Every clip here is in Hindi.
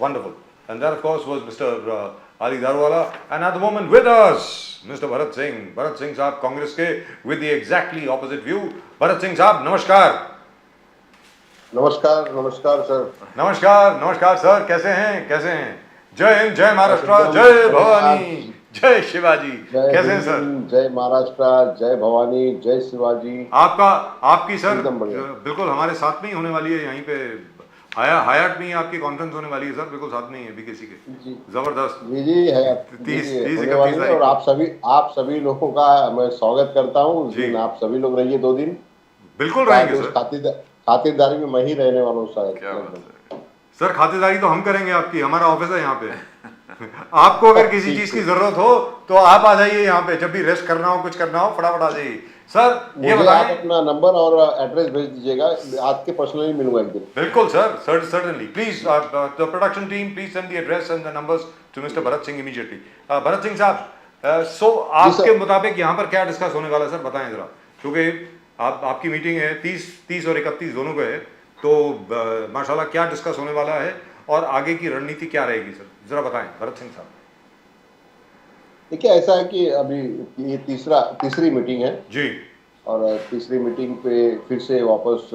Wonderful. And that, of course, was Mr. Ali Darwala. And at the moment with us, Mr. Bharat Singh. Bharat Singh साहब कांग्रेस के with the exactly opposite view. Bharat Singh साहब नमस्कार. नमस्कार नमस्कार सर. नमस्कार नमस्कार सर. कैसे हैं? जय हिंद, जय महाराष्ट्र, जय भवानी, जय शिवाजी. कैसे हैं सर? जय महाराष्ट्र, जय भवानी, जय शिवाजी. आपकी सर बिल्कुल हमारे साथ में ही होने वाली है. यहीं पे हयात में ही आपकी कॉन्फ्रेंस होने वाली है सर. बिल्कुल साथ में ही है बीकेसी के. जबरदस्त. जी हयात 30 और आप सभी लोगों का मैं स्वागत करता हूँ. आप सभी लोग रहिए 2 दिन. बिल्कुल रहेंगे सर. खातिरदारी में मैं ही रहने वाला हूँ शायद. सर खातिरदारी तो हम करेंगे आपकी. हमारा ऑफिस है यहाँ पे. आपको अगर किसी चीज की जरूरत हो तो आप आ जाइए यहाँ पे. जब भी रेस्ट करना हो, कुछ करना हो, फटाफट आ जाइए. सर ये बताएं, आप अपना नंबर और एड्रेस भेज दीजिएगा. आज के पर्सनली मिलूंगा एक दिन. बिल्कुल sir, certainly. Please the production team please send the address and the numbers to mister Bharat Singh immediately. Bharat Singh साहब, सो आपके मुताबिक यहाँ पर क्या डिस्कस होने वाला है सर, बताएं जरा. क्योंकि आपकी मीटिंग है 30 और 31 दोनों को है, तो माशाल्लाह क्या डिस्कस होने वाला है और आगे की रणनीति क्या रहेगी सर, जरा बताएं भरत सिंह साहब. देखिए, ऐसा है कि अभी ये तीसरी मीटिंग है जी. और तीसरी मीटिंग पे फिर से वापस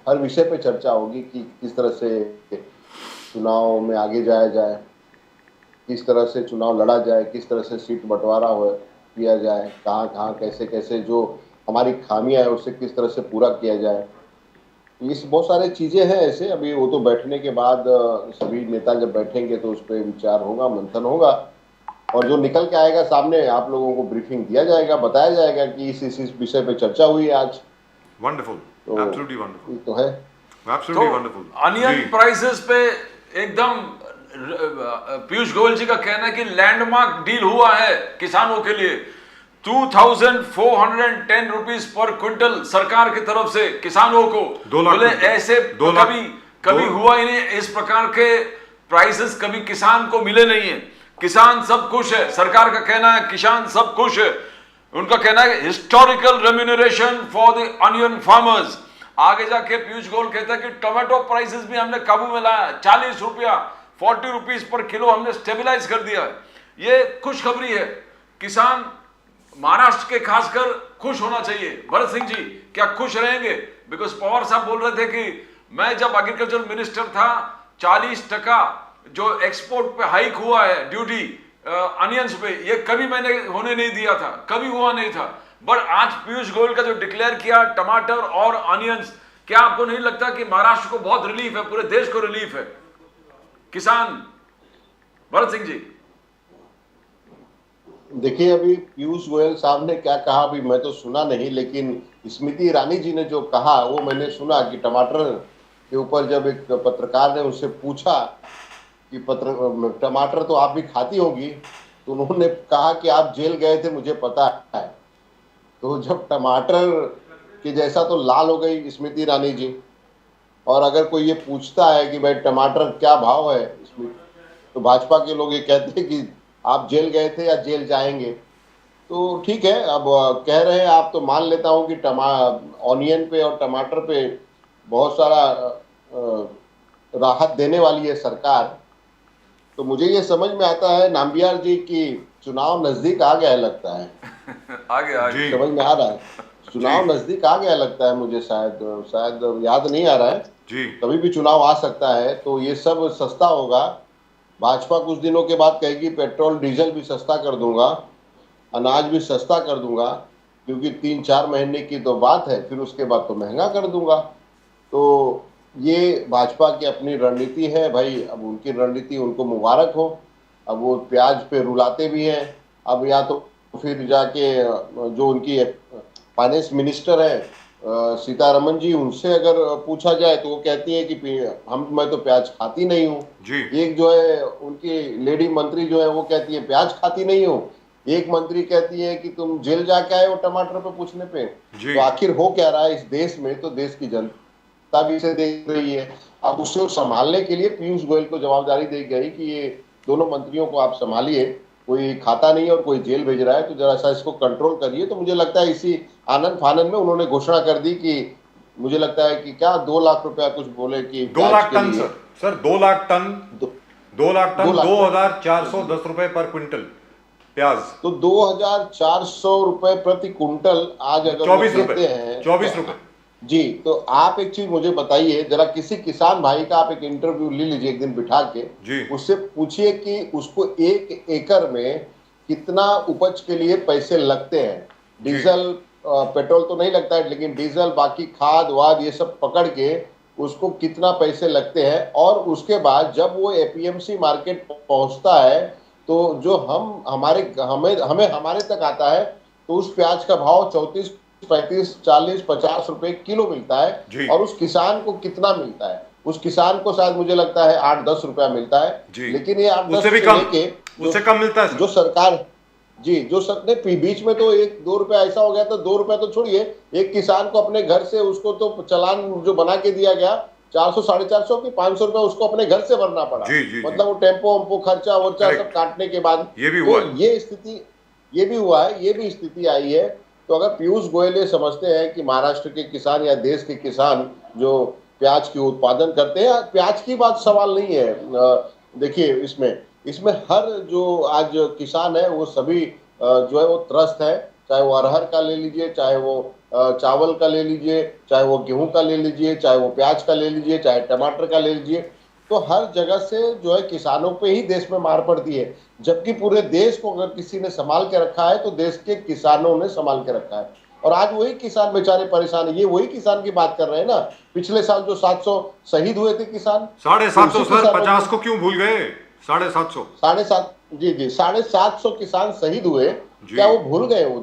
हर विषय पे चर्चा होगी कि किस तरह से चुनाव में आगे जाया जाए, किस तरह से चुनाव लड़ा जाए, किस तरह से सीट बंटवारा किया जाए, कहाँ कैसे कैसे जो हमारी खामियां है उससे किस तरह से पूरा किया जाए. ये बहुत सारे चीज़ें हैं ऐसे. अभी वो तो बैठने के बाद सभी नेता जब बैठेंगे तो उस पर विचार होगा, मंथन होगा, और जो निकल के आएगा सामने आप लोगों को ब्रीफिंग दिया जाएगा, बताया जाएगा कि इस विषय पे चर्चा हुई है आज. Wonderful, absolutely wonderful. तो है एब्सोल्युटली वंडरफुल. अनियन प्राइसेस पे एकदम पीयूष गोयल जी का कहना है कि लैंडमार्क डील हुआ है किसानों के लिए. 2410 रुपीज पर क्विंटल सरकार की तरफ से किसानों को. बोले ऐसे कभी हुआ ही नहीं. इस प्रकार के प्राइसेस कभी किसान को मिले नहीं है. किसान सब खुश है. सरकार का कहना है किसान सब खुश है. उनका कहना है historical remuneration for the onion farmers. आगे जाके पीयूष गोयल कहता है कि टोमेटो प्राइसेस भी हमने काबू में लाया. 40 रुपया 40 रुपीज पर किलो हमने स्टेबलाइज कर दिया है. ये खुशखबरी है. किसान महाराष्ट्र के खासकर खुश होना चाहिए. भरत सिंह जी क्या खुश रहेंगे? बिकॉज पवार साहब बोल रहे थे कि मैं जब एग्रीकल्चर मिनिस्टर था 40% जो एक्सपोर्ट पे हाइक हुआ है ड्यूटी अनियंस पे, ये कभी मैंने होने नहीं दिया था, कभी हुआ नहीं था. बट आज पीयूष गोयल का जो डिक्लेयर किया टमाटर और अनियंस, क्या आपको नहीं लगता कि महाराष्ट्र को बहुत रिलीफ है, पूरे देश को रिलीफ है किसान? भरत सिंह जी देखिए, अभी पीयूष गोयल साहब ने क्या कहा अभी मैं तो सुना नहीं, लेकिन स्मृति ईरानी जी ने जो कहा वो मैंने सुना कि टमाटर के ऊपर जब एक पत्रकार ने उनसे पूछा कि टमाटर तो आप भी खाती होगी, तो उन्होंने कहा कि आप जेल गए थे मुझे पता है. तो जब टमाटर के जैसा तो लाल हो गई स्मृति ईरानी जी. और अगर कोई ये पूछता है कि भाई टमाटर क्या भाव है, तो भाजपा के लोग ये कहते हैं कि आप जेल गए थे या जेल जाएंगे. तो ठीक है, अब कह रहे हैं आप, तो मान लेता हूं कि ऑनियन पे और टमाटर पे बहुत सारा राहत देने वाली है सरकार. तो मुझे ये समझ में आता है नाम्बियार जी की चुनाव नजदीक आ गया लगता है. आगे समझ में आ रहा है, चुनाव नजदीक आ गया लगता है मुझे. शायद याद नहीं आ रहा है. कभी भी चुनाव आ सकता है. तो ये सब सस्ता होगा. भाजपा कुछ दिनों के बाद कहेगी पेट्रोल डीजल भी सस्ता कर दूंगा, अनाज भी सस्ता कर दूंगा, क्योंकि 3-4 महीने की तो बात है, फिर उसके बाद तो महंगा कर दूंगा. तो ये भाजपा की अपनी रणनीति है भाई. अब उनकी रणनीति उनको मुबारक हो. अब वो प्याज पे रुलाते भी हैं. अब या तो फिर जाके जो उनकी फाइनेंस मिनिस्टर है सीतारमन जी, उनसे अगर पूछा जाए तो वो कहती है कि मैं तो प्याज खाती नहीं हूँ. एक जो है उनकी लेडी मंत्री जो है वो कहती है प्याज खाती नहीं हूँ. एक मंत्री कहती है कि तुम जेल जाके आए हो टमाटर पे पूछने पे. तो आखिर हो क्या रहा है इस देश में? तो देश की जनता भी इसे देख रही है. अब उसको संभालने के लिए पीयूष गोयल को जवाबदारी दी गई कि ये दोनों मंत्रियों को आप संभालिए. कोई खाता नहीं है और कोई जेल भेज रहा है, तो जरा सा इसको कंट्रोल करिए. तो मुझे लगता है इसी आनंद फानंद में उन्होंने घोषणा कर दी कि मुझे लगता है कि क्या 2 लाख रुपया कुछ बोले कि 2 lakh ton sir 2 lakh ton 2 lakh ton, 2,410 रुपए पर क्विंटल प्याज। तो 2,400 रुपए प्रति कुंटल आज अगर 24 वो रुपए, देते हैं 24 रुपए। जी, तो आप एक चीज मुझे बताइए, जरा किसी किसान भाई का आप एक इंटरव्यू ले लीजिए एक दिन बिठा के, उससे पूछिए कि उसको 1 एकड़ में कितना उपज के लिए पैसे लगते हैं। डीजल पेट्रोल तो नहीं लगता है, लेकिन डीजल बाकी खाद वाद ये सब पकड़ के उसको कितना पैसे लगते हैं, और उसके बाद जब वो एपीएमसी मार्केट पहुंचता है तो जो हमारे तक आता है तो उस प्याज का भाव 34, 35, 40, 50 रुपए किलो मिलता है। और उस किसान को कितना मिलता है? उस किसान को शायद मुझे लगता है 8-10 रुपया मिलता है, लेकिन ये 8-10 उससे कम मिलता है जो सरकार ने बीच में तो 1-2 रुपया ऐसा हो गया, तो 2 रुपया तो छोड़िए, एक किसान को अपने घर से उसको तो चालान जो बना के दिया गया 400, 450 की 500 रुपया उसको अपने घर से भरना पड़ा। मतलब वो टेम्पो वम्पो खर्चा वर्चा सब काटने के बाद ये भी हुआ है। ये भी स्थिति आई है। तो अगर पीयूष गोयल ये समझते हैं कि महाराष्ट्र के किसान या देश के किसान जो प्याज की उत्पादन करते हैं, प्याज की बात सवाल नहीं है। देखिए इसमें हर जो आज किसान है वो सभी जो है वो त्रस्त है, चाहे वो अरहर का ले लीजिए, चाहे वो चावल का ले लीजिए, चाहे वो गेहूं का ले लीजिए, चाहे वो प्याज का ले लीजिए, चाहे टमाटर का ले लीजिए, तो हर जगह से जो है किसानों पे ही देश में मार पड़ती है। जबकि पूरे देश को अगर किसी ने संभाल के रखा है तो देश के किसानों ने संभाल के रखा है। और आज वही किसान बेचारे परेशान है। ये वही किसान की बात कर रहे हैं ना, पिछले साल जो 700 शहीद हुए थे किसान, 750 सर, 50 को क्यों भूल गए? 750 750 किसान शहीद हुए। क्या वो भूल गए? वो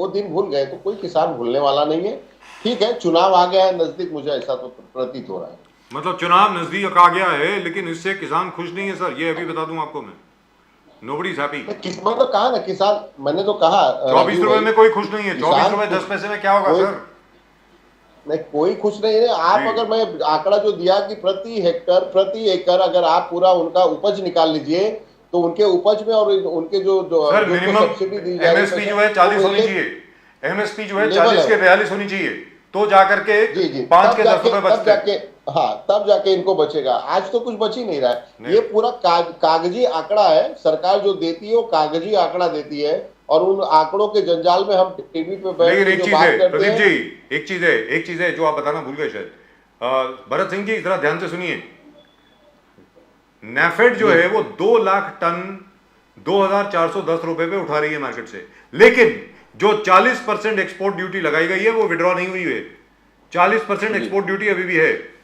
दिन भूल गए? तो कोई किसान भूलने वाला नहीं है। ठीक है, चुनाव आ गया है नजदीक, मुझे ऐसा तो प्रतीत हो रहा है। मतलब चुनाव नजदीक आ गया है, लेकिन इससे किसान खुश नहीं है सर, ये अभी बता दूं आपको मैं। Nobody is happy. मैं तो कहा ना किसान, मैंने तो कहा 24 रुपए में कोई खुश नहीं है। 24 रुपए 10 पैसे में क्या होगा सर? नहीं, कोई खुश नहीं है। आप अगर मैं आंकड़ा जो दिया कि प्रति एकड़ अगर आप पूरा उनका उपज निकाल लीजिए तो उनके उपज में और उनके जो सब्सिडी दी जाए, एमएसपी जो है 40 होनी चाहिए। एमएसपी जो है 40 के 42 होनी चाहिए, तो जाकर के 5 के 10 रुपए बचते हैं। हाँ, तब जाके इनको बचेगा। आज तो कुछ बच ही नहीं रहा है। ये पूरा कागजी आंकड़ा है। सरकार जो देती है वो कागजी आंकड़ा देती है, और उन आंकड़ों के जंजाल में हम टीवी पे बैठ के जो बात करते हैं। प्रदीप जी, एक चीज है जो आप बताना भूल गए शायद। भरत सिंह जी जरा ध्यान से सुनिए। नेफेड जो है वो 2 लाख टन 2,410 रुपए पे उठा रही है मार्केट से, लेकिन जो 40% एक्सपोर्ट ड्यूटी लगाई गई है वो विड्रॉ नहीं हुई है। 40% एक्सपोर्ट ड्यूटी अभी भी है।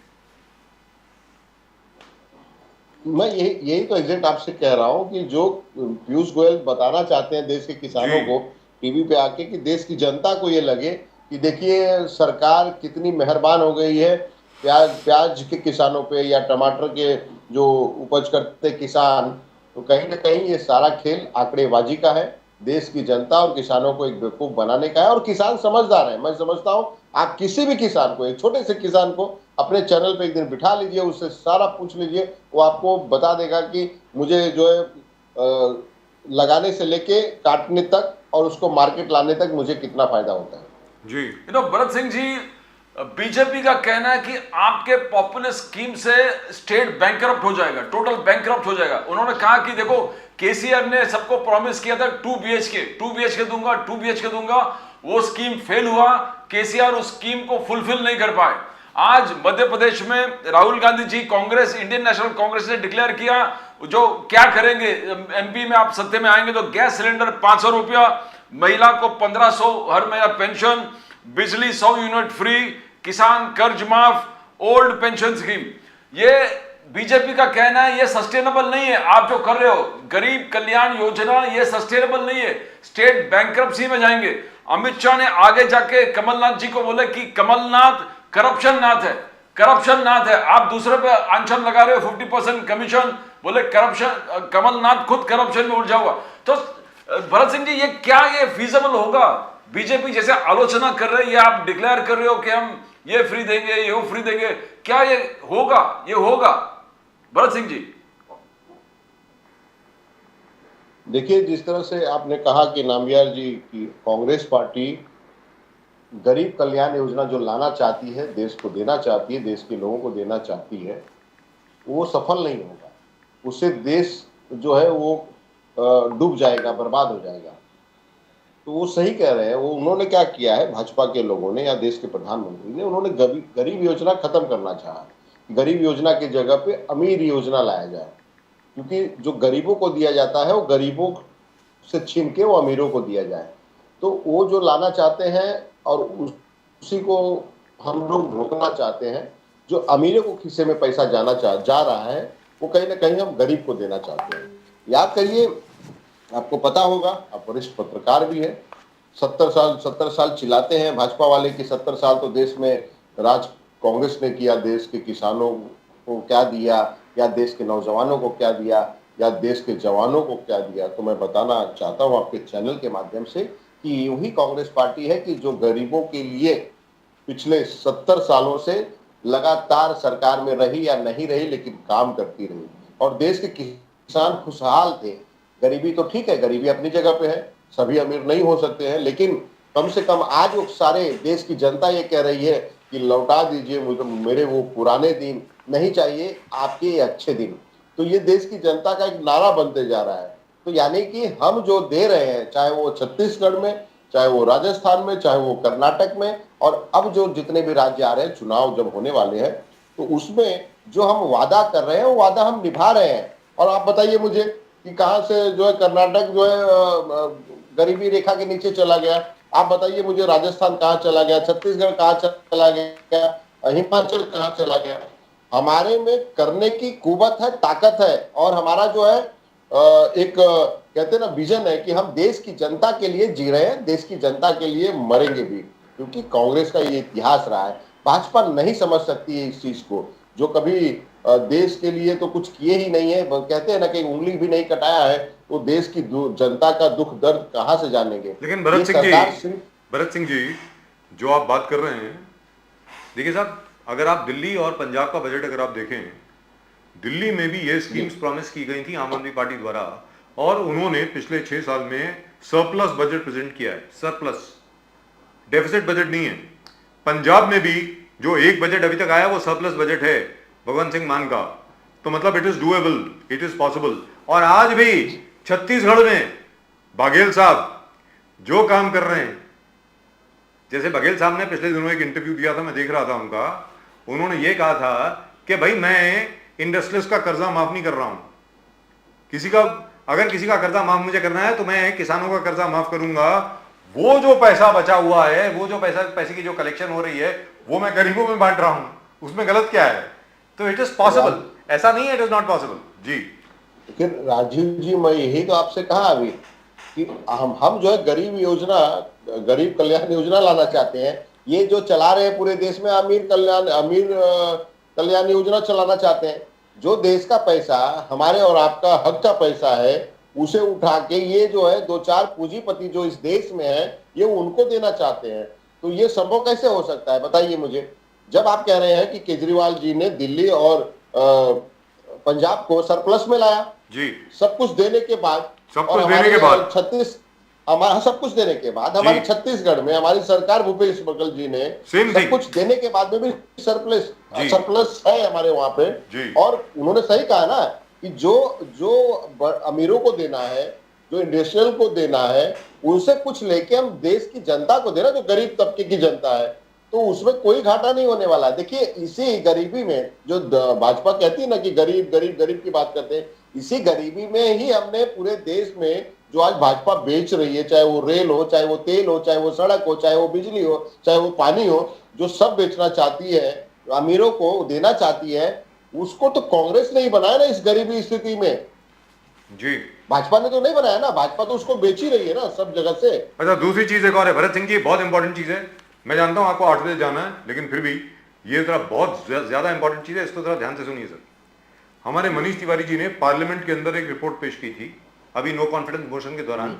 मैं यही तो एग्जैक्ट आपसे कह रहा हूं कि जो पीयूष गोयल बताना चाहते हैं देश के किसानों को टीवी पे आके, कि देश की जनता को ये लगे कि देखिए सरकार कितनी मेहरबान हो गई है प्याज के किसानों पे या टमाटर के जो उपज करते किसान। तो कहीं ना कहीं ये सारा खेल आंकड़ेबाजी का है, देश की जनता और किसानों को एक बेवकूफ बनाने का है। और किसान समझदार है, मैं समझता हूं। आप किसी भी किसान को, एक छोटे से किसान को अपने चैनल पे एक दिन बिठा लीजिए, उससे सारा पूछ लीजिए, वो आपको बता देगा कि मुझे जो है लगाने से लेके काटने तक और उसको मार्केट लाने तक मुझे कितना फायदा होता है। जी, भरत सिंह जी, बीजेपी का कहना है कि आपके पॉपुलर स्कीम से स्टेट बैंकरप्ट हो जाएगा, टोटल बैंकरप्ट हो जाएगा। उन्होंने कहा कि देखो, केसीआर ने सबको प्रॉमिस किया था 2 BHK दूंगा, वो स्कीम फेल हुआ। केसीआर उस स्कीम को फुलफिल नहीं कर पाए। आज मध्य प्रदेश में राहुल गांधी जी, कांग्रेस, इंडियन नेशनल कांग्रेस ने डिक्लेयर किया जो क्या करेंगे, एमपी में आप सत्ते में आएंगे तो गैस सिलेंडर 500 रुपया, महिला को 1500 हर महीना पेंशन, बिजली 100 यूनिट फ्री, किसान कर्ज माफ, ओल्ड पेंशन स्कीम। ये बीजेपी का कहना है ये सस्टेनेबल नहीं है। आप जो कर रहे हो गरीब कल्याण योजना, ये सस्टेनेबल नहीं है, स्टेट बैंकरप्सी में जाएंगे। अमित शाह ने आगे जाके कमलनाथ जी को बोले कि कमलनाथ करप्शन नाथ है, आप दूसरे पे आंचल लगा रहे हो 50% कमीशन, बोले करप्शन, कमलनाथ खुद करप्शन में उलझा हुआ। तो भरत सिंह जी, ये क्या ये फीजिबल होगा? बीजेपी जैसे आलोचना कर रहे हैं, ये आप डिक्लेयर कर रहे हो कि हम ये फ्री देंगे, ये वो फ्री देंगे, क्या ये होगा? ये होगा भरत सिंह जी? देखिए, जिस तरह से आपने कहा कि नामबियार जी की कांग्रेस पार्टी गरीब कल्याण योजना जो लाना चाहती है, देश को देना चाहती है, देश के लोगों को देना चाहती है, वो सफल नहीं होगा। उससे देश जो है वो डूब जाएगा, बर्बाद हो जाएगा। तो वो सही कह रहे हैं। वो उन्होंने क्या किया है, भाजपा के लोगों ने या देश के प्रधानमंत्री ने, उन्होंने गरीब योजना खत्म करना चाहा। गरीब योजना की जगह पे अमीर योजना लाया जाए, क्योंकि जो गरीबों को दिया जाता है वो गरीबों से छीन के वो अमीरों को दिया जाए। तो वो जो लाना चाहते हैं और उसी को हम लोग रोकना चाहते हैं। जो अमीरों को खिस्से में पैसा जा रहा है वो कहीं ना कहीं हम गरीब को देना चाहते हैं। याद करिए, आपको पता होगा, आप वरिष्ठ पत्रकार भी हैं, 70 साल चिल्लाते हैं भाजपा वाले कि 70 साल तो देश में राज कांग्रेस ने किया, देश के किसानों को क्या दिया, या देश के नौजवानों को क्या दिया, या देश के जवानों को क्या दिया। तो मैं बताना चाहता हूं आपके चैनल के माध्यम से कि वही कांग्रेस पार्टी है कि जो गरीबों के लिए पिछले 70 सालों से लगातार सरकार में रही या नहीं रही, लेकिन काम करती रही, और देश के किसान खुशहाल थे। गरीबी तो ठीक है, गरीबी अपनी जगह पे है, सभी अमीर नहीं हो सकते हैं, लेकिन कम से कम आज वो सारे देश की जनता ये कह रही है कि लौटा दीजिए मुझे मेरे वो पुराने दिन, नहीं चाहिए आपके ये अच्छे दिन। तो ये देश की जनता का एक नारा बनते जा रहा है। तो यानी कि हम जो दे रहे हैं, चाहे वो छत्तीसगढ़ में, चाहे वो राजस्थान में, चाहे वो कर्नाटक में, और अब जो जितने भी राज्य आ रहे हैं, चुनाव जब होने वाले हैं, तो उसमें जो हम वादा कर रहे हैं वो वादा हम निभा रहे हैं। और आप बताइए मुझे कि कहां से जो है कर्नाटक जो है गरीबी रेखा के नीचे चला गया। आप बताइए मुझे राजस्थान कहाँ चला गया, छत्तीसगढ़ कहाँ चला गया, हिमाचल कहाँ चला गया। हमारे में करने की कुवत है, ताकत है, और हमारा जो है एक कहते हैं ना विजन है कि हम देश की जनता के लिए जी रहे हैं, देश की जनता के लिए मरेंगे भी, क्योंकि कांग्रेस का ये इतिहास रहा है। भाजपा नहीं समझ सकती है इस चीज को, जो कभी देश के लिए तो कुछ किए ही नहीं है। कहते हैं ना कि उंगली भी नहीं कटाया है, तो देश की जनता का दुख दर्द कहां से जानेंगे। लेकिन भरत सिंह जी जो आप बात कर रहे हैं, देखिए साहब, अगर आप दिल्ली और पंजाब का बजट अगर आप देखें, दिल्ली में भी ये स्कीम्स प्रॉमिस की गई थी आम आदमी पार्टी द्वारा, और उन्होंने पिछले 6 साल में सरप्लस बजट प्रेजेंट किया है। सरप्लस, डेफिसिट बजट नहीं है। पंजाब में भी जो एक बजट अभी तक आया वो सरप्लस बजट है भगवंत सिंह मान का। तो मतलब it is doable, it is possible. और आज भी छत्तीसगढ़ में बघेल साहब जो काम कर रहे हैं, जैसे बघेल साहब ने पिछले दिनों एक इंटरव्यू दिया था, मैं देख रहा था उनका, उन्होंने ये कहा था कि भाई मैं इंडस्ट्रियलिस्ट का कर्जा माफ नहीं कर रहा हूं, अगर किसी का कर्जा माफ मुझे करना है तो मैं किसानों का कर्जा माफ करूंगा। वो जो पैसा बचा हुआ है, वो जो पैसे की जो कलेक्शन हो रही है, वो मैं गरीबों में बांट रहा हूं, उसमें गलत क्या है? तो इट इज पॉसिबल, ऐसा नहीं है इट इज नॉट पॉसिबल जी। लेकिन राजीव जी, मैं यही तो आपसे कहा अभी कि हम जो है गरीब योजना, गरीब कल्याण योजना लाना चाहते हैं। ये जो चला रहे हैं पूरे देश में अमीर कल्याण योजना चलाना चाहते हैं। जो देश का पैसा, हमारे और आपका हक का पैसा है, उसे उठा के ये जो है 2-4 पूंजीपति जो इस देश में है, ये उनको देना चाहते हैं। तो ये संभव कैसे हो सकता है, बताइए मुझे। जब आप कह रहे हैं कि केजरीवाल जी ने दिल्ली और पंजाब को सरप्लस में लाया जी, सब कुछ देने के बाद, सब कुछ देने के बाद, सब कुछ देने के बाद हमारे छत्तीसगढ़ में हमारी सरकार भूपेश बघेल जी ने सब कुछ देने के बाद में भी सरप्लस है हमारे वहां पे। और उन्होंने सही कहा ना कि जो अमीरों को देना है, जो इंडस्ट्रियल को देना है, उनसे कुछ लेके हम देश की जनता को देना, जो गरीब तबके की जनता है, तो उसमें कोई घाटा नहीं होने वाला। देखिए, इसी गरीबी में जो भाजपा कहती है ना कि गरीब गरीब गरीब की बात करते हैं, इसी गरीबी में ही हमने पूरे देश में जो आज भाजपा बेच रही है, चाहे वो रेल हो, चाहे वो तेल हो, चाहे वो सड़क हो, चाहे वो बिजली हो, चाहे वो पानी हो, जो सब बेचना चाहती है, अमीरों को देना चाहती है, उसको तो कांग्रेस ने ही बनाया ना इस गरीबी स्थिति में जी। भाजपा ने तो नहीं बनाया ना, भाजपा तो उसको बेच ही रही है ना सब जगह से। अच्छा, दूसरी चीज एक और है भरत सिंह जी, बहुत इंपॉर्टेंट चीज है। मैं जानता हूं आपको 8 बजे जाना है, लेकिन फिर भी ये जरा बहुत ज्यादा इंपॉर्टेंट चीज है, इसको जरा ध्यान से सुनिए सर। हमारे मनीष तिवारी जी ने पार्लियामेंट के अंदर एक रिपोर्ट पेश की थी अभी नो कॉन्फिडेंस मोशन के दौरान।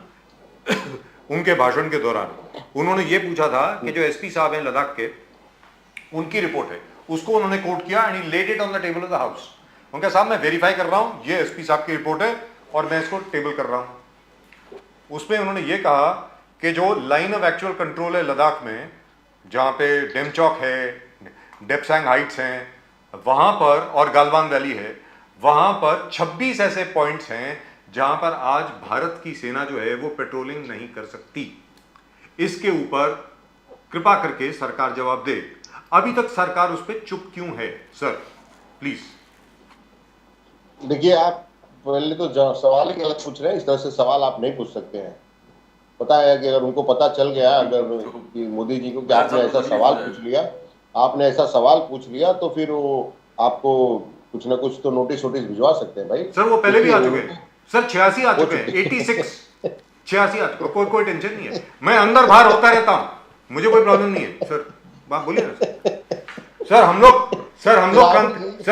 उनके भाषण के दौरान उन्होंने ये पूछा था कि जो एसपी साहब हैं लद्दाख के, उनकी रिपोर्ट है, उसको उन्होंने कोट किया and he laid it on the table of the house. उनके साहब मैं वेरीफाई कर रहा हूं, ये एसपी साहब की रिपोर्ट है और मैं इसको टेबल कर रहा हूं। उसमें उन्होंने ये कहा कि जो लाइन ऑफ एक्चुअल कंट्रोल है लद्दाख में, जहां पे डेमचौक है, डेप्सैंग हाइट्स हैं वहां पर, और गालवान वैली है, वहां पर 26 ऐसे पॉइंट्स हैं जहां पर आज भारत की सेना जो है वो पेट्रोलिंग नहीं कर सकती। इसके ऊपर कृपा करके सरकार जवाब दे। अभी तक सरकार उस पर चुप क्यों है सर, प्लीज। देखिए, आप पहले तो सवाल ही गलत पूछ रहे हैं। इस तरह से सवाल आप नहीं पूछ सकते हैं। पता है कि अगर उनको पता चल गया अगर कि मोदी जी को कि आपने ऐसा सवाल पूछ लिया, आपने ऐसा सवाल पूछ लिया, तो फिर वो आपको कुछ ना कुछ तो नोटिस वोटिस भिजवा सकते हैं भाई। सर वो पहले भी आ चुके हैं सर, 86 आ चुके हैं, 86 86 आ चुके। कोई टेंशन नहीं है, मैं अंदर बाहर होता रहता हूं, मुझे कोई प्रॉब्लम नहीं है सर। बात बोलिए ना सर।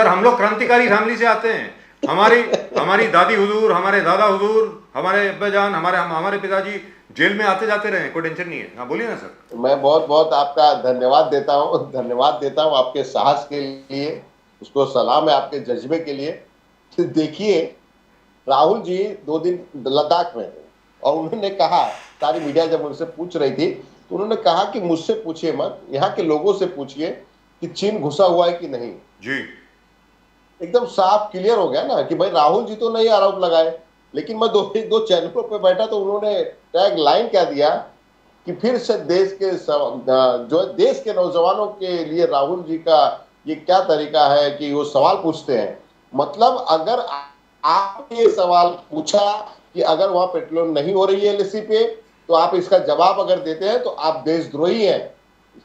हम लोग क्रांतिकारी फैमिली से आते हैं। हमारी दादी हुजूर, हमारे दादा हुजूर, हमारे अब्बा जान, हमारे पिताजी जेल में आते जाते रहे, कोई टेंशन नहीं है। हाँ बोलिए ना सर। मैं बहुत बहुत आपका धन्यवाद देता हूँ आपके साहस के लिए, उसको सलाम है आपके जज्बे के लिए। देखिए, राहुल जी 2 दिन लद्दाख में थे और उन्होंने कहा, सारी मीडिया जब उनसे पूछ रही थी तो उन्होंने कहा कि मुझसे पूछिए मत, यहाँ के लोगों से पूछिए कि चीन घुसा हुआ है कि नहीं। जी, एकदम साफ क्लियर हो गया ना कि भाई राहुल जी तो नहीं आरोप लगाए, लेकिन मैं दो चैनलों पे बैठा तो उन्होंने टैग लाइन क्या दिया कि फिर से देश के नौजवानों के लिए राहुल जी का ये क्या तरीका है कि वो सवाल पूछते हैं। मतलब अगर आपने ये सवाल पूछा कि अगर वहां पेट्रोल नहीं हो रही है एलएसी पे, तो आप इसका जवाब अगर देते हैं तो आप देशद्रोही हैं।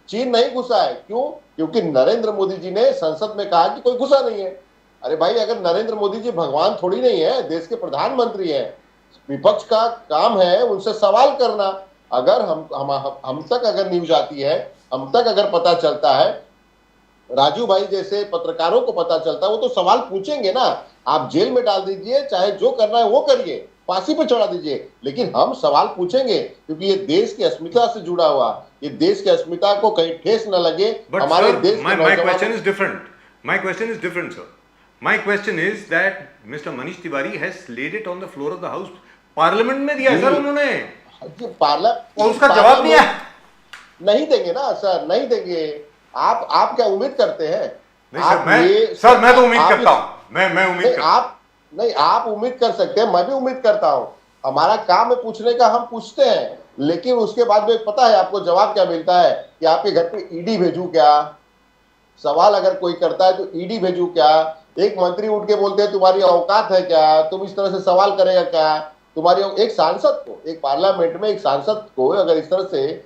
चीन नहीं घुसा है, क्यों? क्योंकि नरेंद्र मोदी जी ने संसद में कहा कि कोई घुसा नहीं है। अरे भाई, अगर नरेंद्र मोदी जी भगवान थोड़ी नहीं है, देश के प्रधानमंत्री हैं। विपक्ष का काम है उनसे सवाल करना। अगर हम तक अगर न्यूज आती है, हम तक अगर पता चलता है, राजू भाई जैसे पत्रकारों को पता चलता है, वो तो सवाल पूछेंगे ना। आप जेल में डाल दीजिए, चाहे जो करना है वो करिए, फांसी पे चढ़ा दीजिए, लेकिन हम सवाल पूछेंगे क्योंकि ये देश की अस्मिता से जुड़ा हुआ, ये देश की अस्मिता को कहीं ठेस न लगे। हमारे देश my question is different. My question is different, sir. My question is that Mr. Manish Tiwari has laid it on the floor of the House. Parliament में दिया सर उन्होंने, और उसका जवाब नहीं है। नहीं देंगे ना सर, नहीं देंगे। आप क्या उम्मीद करते हैं? मैं तो उम्मीद करता हूं। मैं उम्मीद करता आप उम्मीद कर सकते हैं, मैं भी उम्मीद करता हूं। हमारा काम है पूछने का, हम पूछते हैं, लेकिन उसके बाद में पता है आपको जवाब क्या मिलता है कि आपके घर पे ईडी भेजूं क्या? सवाल अगर कोई करता है तो ईडी भेजूं क्या? एक मंत्री उठ के बोलते हैं तुम्हारी औकात है क्या, तुम इस तरह से सवाल करेगा क्या? तुम्हारी एक सांसद को, एक पार्लियामेंट में एक सांसद को अगर इस तरह से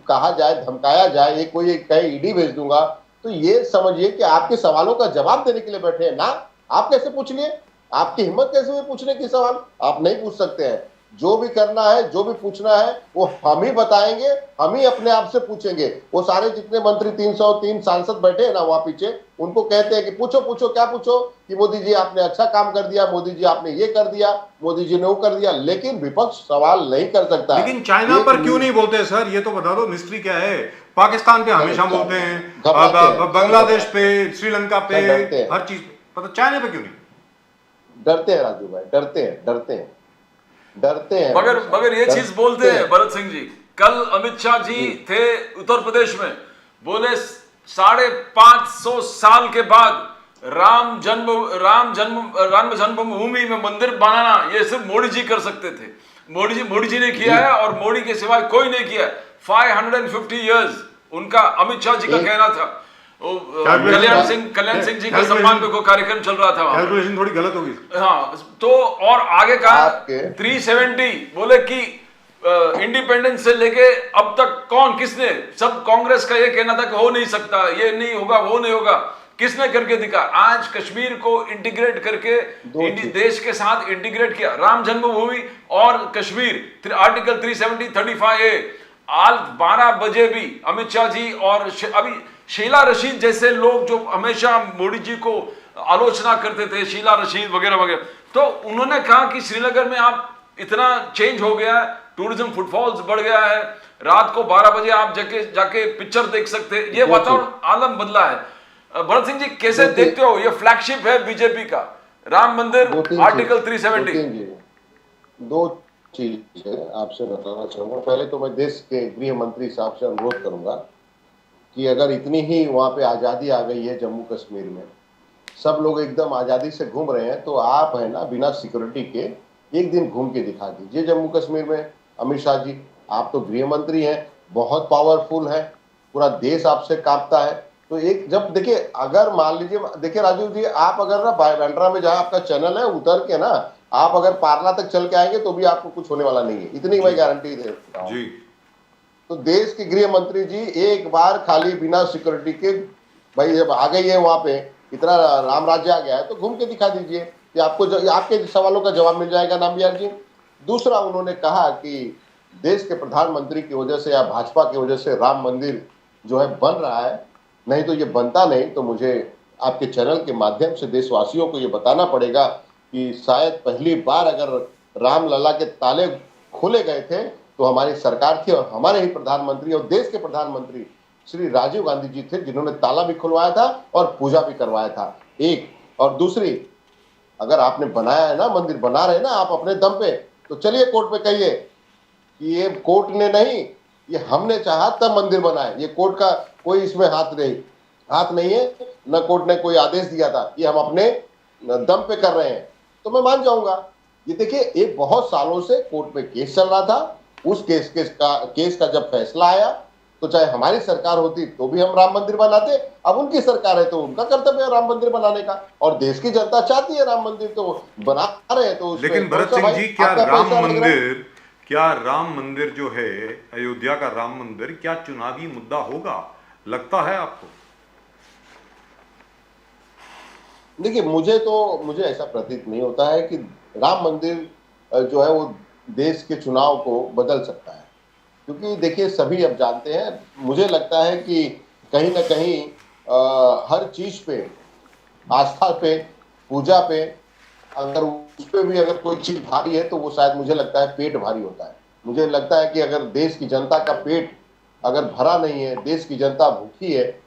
कहा जाए, धमकाया जाए, ये कोई कहे ईडी भेज दूंगा, तो ये समझिए कि आपके सवालों का जवाब देने के लिए बैठे हैं ना। आप कैसे पूछ लिए? आपकी हिम्मत कैसे हुई पूछने की सवाल? आप नहीं पूछ सकते हैं। जो भी करना है, जो भी पूछना है, वो हम ही बताएंगे, हम ही अपने आप से पूछेंगे। वो सारे जितने मंत्री 303 सांसद बैठे हैं ना वहां पीछे, उनको कहते हैं कि पूछो पूछो, क्या पूछो कि मोदी जी आपने अच्छा काम कर दिया, मोदी जी आपने ये कर दिया, मोदी जी ने वो कर दिया, लेकिन विपक्ष सवाल नहीं कर सकता। लेकिन चाइना पर क्यों नहीं बोलते सर, ये तो बता दो, मिस्ट्री क्या है? पाकिस्तान पे हमेशा बोलते हैं, बांग्लादेश पे, श्रीलंका पे, हर चीज पे, चाइना पे क्यों नहीं? डरते हैं राजू भाई, डरते हैं। मगर ये चीज बोलते हैं भरत सिंह जी, कल अमित शाह जी थे उत्तर प्रदेश में, बोले 550 साल के बाद राम जन्मभूमि में मंदिर बनाना ये सिर्फ मोदी जी कर सकते थे। मोदी जी ने किया है और मोदी के सिवाय कोई नहीं किया है। 550 इयर्स उनका अमित शाह जी का कहना था। कल्याण सिंह जी का सम्मान में कोई कार्यक्रम चल रहा था, कैलकुलेशन थोड़ी गलत होगी। हाँ, तो और आगे कहा 370, बोले कि इंडिपेंडेंस से लेके अब तक किसने, सब कांग्रेस का ये कहना था कि हो नहीं सकता, ये नहीं होगा, वो नहीं होगा, किसने करके दिखा? आज कश्मीर को इंटीग्रेट करके देश के साथ इंटीग्रेट किया, राम जन्मभूमि और कश्मीर, आर्टिकल 370 35A। आज 12 बजे भी अमित शाह जी और अभी शीला रशीद जैसे लोग जो हमेशा मोदी जी को आलोचना करते थे, शीला रशीद वगैरह वगैरह, तो उन्होंने कहा कि श्रीनगर में आप इतना चेंज हो गया है, टूरिज्म फुटफॉल्स बढ़ गया है, रात को 12 बजे आप जाके पिक्चर देख सकते हैं, ये वातावरण आलम बदला है। भरत सिंह जी कैसे देखते हो? ये फ्लैगशिप है बीजेपी का राम मंदिर, आर्टिकल 370। दो चीज है आपसे बताना चाहूंगा। पहले तो मैं देश के गृह मंत्री साहब से अनुरोध करूंगा कि अगर इतनी ही वहां पे आजादी आ गई है जम्मू कश्मीर में, सब लोग एकदम आजादी से घूम रहे हैं, तो आप है ना बिना सिक्योरिटी के एक दिन घूम के दिखा दीजिए जम्मू कश्मीर में। अमित शाह जी, आप तो गृह मंत्री हैं, बहुत पावरफुल हैं, पूरा देश आपसे कांपता है। तो एक जब देखिए, अगर मान लीजिए, देखिए राजू जी, आप अगर ना बांद्रा में जहाँ आपका चैनल है उतर के ना आप अगर पारला तक चल के आएंगे तो भी आपको कुछ होने वाला नहीं है, इतनी मैं गारंटी दे रहा हूँ। तो देश के गृह मंत्री जी एक बार खाली बिना सिक्योरिटी के, भाई जब आ गई है वहां पे, इतना राम राज्य आ गया है, तो घूम के दिखा दीजिए कि आपको आपके सवालों का जवाब मिल जाएगा नामबियार जी। दूसरा, उन्होंने कहा कि देश के प्रधानमंत्री की वजह से या भाजपा की वजह से राम मंदिर जो है बन रहा है, नहीं तो ये बनता नहीं। तो मुझे आपके चैनल के माध्यम से देशवासियों को ये बताना पड़ेगा कि शायद पहली बार अगर राम लला के ताले खोले गए थे तो हमारी सरकार थी और हमारे ही प्रधानमंत्री और देश के प्रधानमंत्री श्री राजीव गांधी जी थे जिन्होंने ताला भी खुलवाया था और पूजा भी करवाया था। एक और दूसरी, अगर आपने बनाया है ना, मंदिर बना रहे ना आप अपने दम पे, तो चलिए कोर्ट में कहिए कि ये कोर्ट ने नहीं, ये हमने चाहा तब मंदिर बनाए, ये कोर्ट का कोई इसमें हाथ नहीं है, न कोर्ट ने कोई आदेश दिया था, ये हम अपने दम पे कर रहे हैं, तो मैं मान जाऊंगा। ये देखिए, एक बहुत सालों से कोर्ट में केस चल रहा था, उस केस का जब फैसला आया तो चाहे हमारी सरकार होती तो भी हम राम मंदिर बनाते। अब उनकी सरकार है तो उनका कर्तव्य है राम मंदिर बनाने का, और देश की जनता चाहती है राम मंदिर, तो बना रहे हैं। तो लेकिन भरत सिंह जी, क्या राम मंदिर जो है, अयोध्या का राम मंदिर, क्या चुनावी मुद्दा होगा, लगता है आपको? देखिए, मुझे ऐसा प्रतीत नहीं होता है कि राम मंदिर जो है वो देश के चुनाव को बदल सकता है, क्योंकि देखिए सभी अब जानते हैं, मुझे लगता है कि कहीं ना कहीं हर चीज पे, आस्था पे, पूजा पे, अगर उस पे भी अगर कोई चीज भारी है तो वो शायद मुझे लगता है पेट भारी होता है। मुझे लगता है कि अगर देश की जनता का पेट अगर भरा नहीं है, देश की जनता भूखी है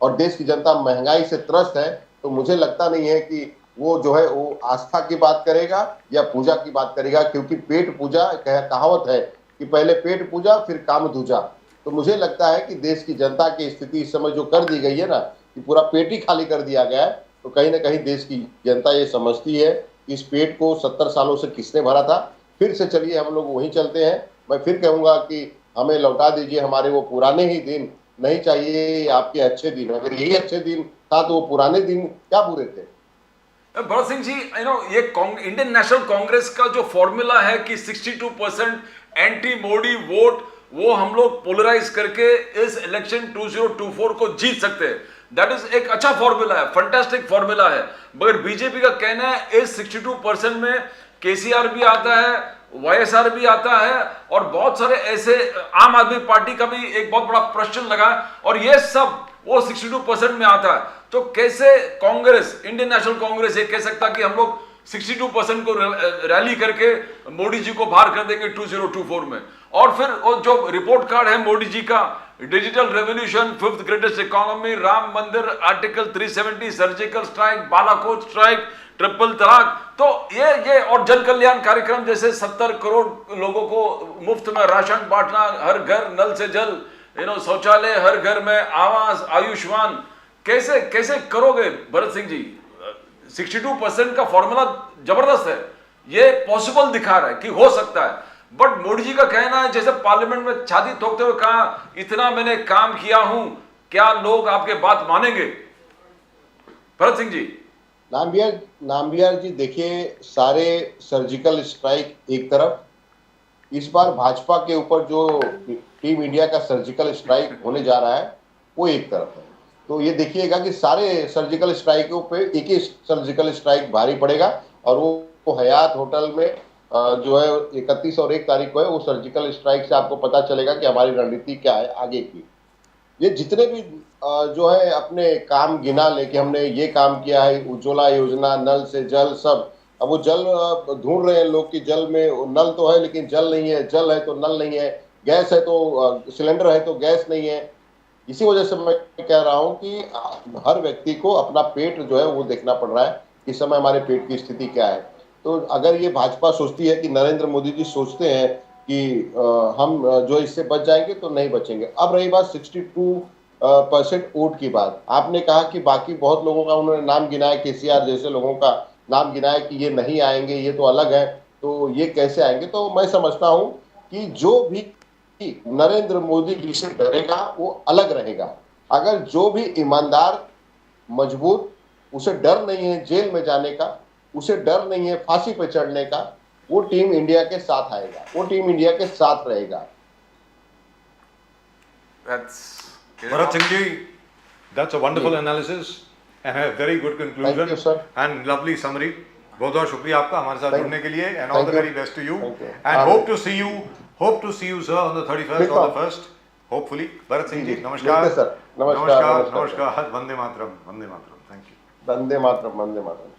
और देश की जनता महंगाई से त्रस्त है, तो मुझे लगता नहीं है कि वो जो है वो आस्था की बात करेगा या पूजा की बात करेगा, क्योंकि पेट पूजा, कहावत है कि पहले पेट पूजा फिर काम दूजा। तो मुझे लगता है कि देश की जनता की स्थिति इस समय जो कर दी गई है ना, कि पूरा पेट ही खाली कर दिया गया है, तो कहीं ना कहीं देश की जनता ये समझती है कि इस पेट को 70 सालों से किसने भरा था। फिर से चलिए हम लोग वहीं चलते हैं। मैं फिर कहूंगा कि हमें लौटा दीजिए हमारे वो पुराने ही दिन, नहीं चाहिए आपके अच्छे दिन। अगर यही अच्छे दिन था तो वो पुराने दिन क्या बुरे थे। भरत सिंह जी, ये इंडियन नेशनल कांग्रेस का जो फॉर्मूला है कि 62% एंटी मोदी वोट, वो हम लोग पोलराइज करके इस इलेक्शन 2024 को जीत सकते हैं, दैट इज एक अच्छा फॉर्मूला है, फंटास्टिक फॉर्मूला है। मगर बीजेपी का कहना है इस 62% में केसीआर भी आता है, वाईएसआर भी आता है, और बहुत सारे ऐसे, आम आदमी पार्टी का भी एक बहुत बड़ा प्रश्न लगा, और ये सब वो 62% में आता है। तो कैसे कांग्रेस, इंडियन नेशनल कांग्रेस ये कह सकता कि हम लोग 62% को रैली करके मोदी जी को बाहर कर देंगे 2024 में? और फिर वो जो रिपोर्ट कार्ड है मोदी जी का, digital revolution, 5th greatest economy, Ram Mandir, article 370, surgical strike, Balakot strike, triple talaq, तो ये और जन कल्याण कार्यक्रम जैसे 70 करोड़ लोगों को मुफ्त में राशन बांटना, हर घर नल से जल, शौचालय, हर घर में आवास, आयुष्मान, कैसे करोगे भरत सिंह जी? 62% का फॉर्मूला जबरदस्त है, ये पॉसिबल दिखा रहा है कि हो सकता है, बट मोदी जी का कहना है, जैसे पार्लियामेंट में छाती ठोकते हुए कहा, इतना मैंने काम किया हूं, क्या लोग आपके बात मानेंगे? भरत सिंह जी। नामबियार जी, देखिए, सारे सर्जिकल स्ट्राइक एक तरफ, इस बार भाजपा के ऊपर जो टीम इंडिया का सर्जिकल स्ट्राइक होने जा रहा है वो एक तरफ है। तो ये देखिएगा कि सारे सर्जिकल स्ट्राइकों पे एक ही सर्जिकल स्ट्राइक भारी पड़ेगा, और वो हयात होटल में जो है 31 और 1 तारीख को है, वो सर्जिकल स्ट्राइक से आपको पता चलेगा कि हमारी रणनीति क्या है आगे की। ये जितने भी जो है अपने काम गिना लेके हमने ये काम किया है, उज्ज्वला योजना, नल से जल, सब, अब वो जल ढूंढ रहे हैं लोग कि जल में नल तो है लेकिन जल नहीं है, जल है तो नल नहीं है, गैस है तो सिलेंडर है तो गैस नहीं है। इसी वजह से मैं कह रहा हूं कि हर व्यक्ति को अपना पेट जो है वो देखना पड़ रहा है, इस समय हमारे पेट की स्थिति क्या है। तो अगर ये भाजपा सोचती है कि नरेंद्र मोदी जी सोचते हैं कि हम जो इससे बच जाएंगे, तो नहीं बचेंगे। अब रही बात 62 परसेंट वोट की बात, आपने कहा कि बाकी बहुत लोगों का उन्होंने नाम गिनाया, केसीआर जैसे लोगों का नाम गिनाया कि ये नहीं आएंगे, ये तो अलग है, तो ये कैसे आएंगे। तो मैं समझता हूं कि जो भी नरेंद्र मोदी जी से डरेगा वो अलग रहेगा। अगर जो भी ईमानदार, मजबूत, उसे डर नहीं है जेल में जाने का, उसे डर नहीं है फांसी पे चढ़ने का, वो टीम इंडिया के साथ आएगा, वो टीम इंडिया के साथ रहेगा। Bharat Singh ji, that's a wonderful analysis and a very good conclusion. Thank you, sir. And lovely summary. बहुत बहुत शुक्रिया आपका हमारे साथ जुड़ने के लिए and all Thank the you. very best to you. Thank you. And Amen. hope to see you sir on the 31st or the 1st. Hopefully. Bharat Singh ji, नमस्कार. मिलते सर, नमस्कार, नमस्कार. वंदे मातरम. Thank you. वंदे मातरम, वंदे मातरम।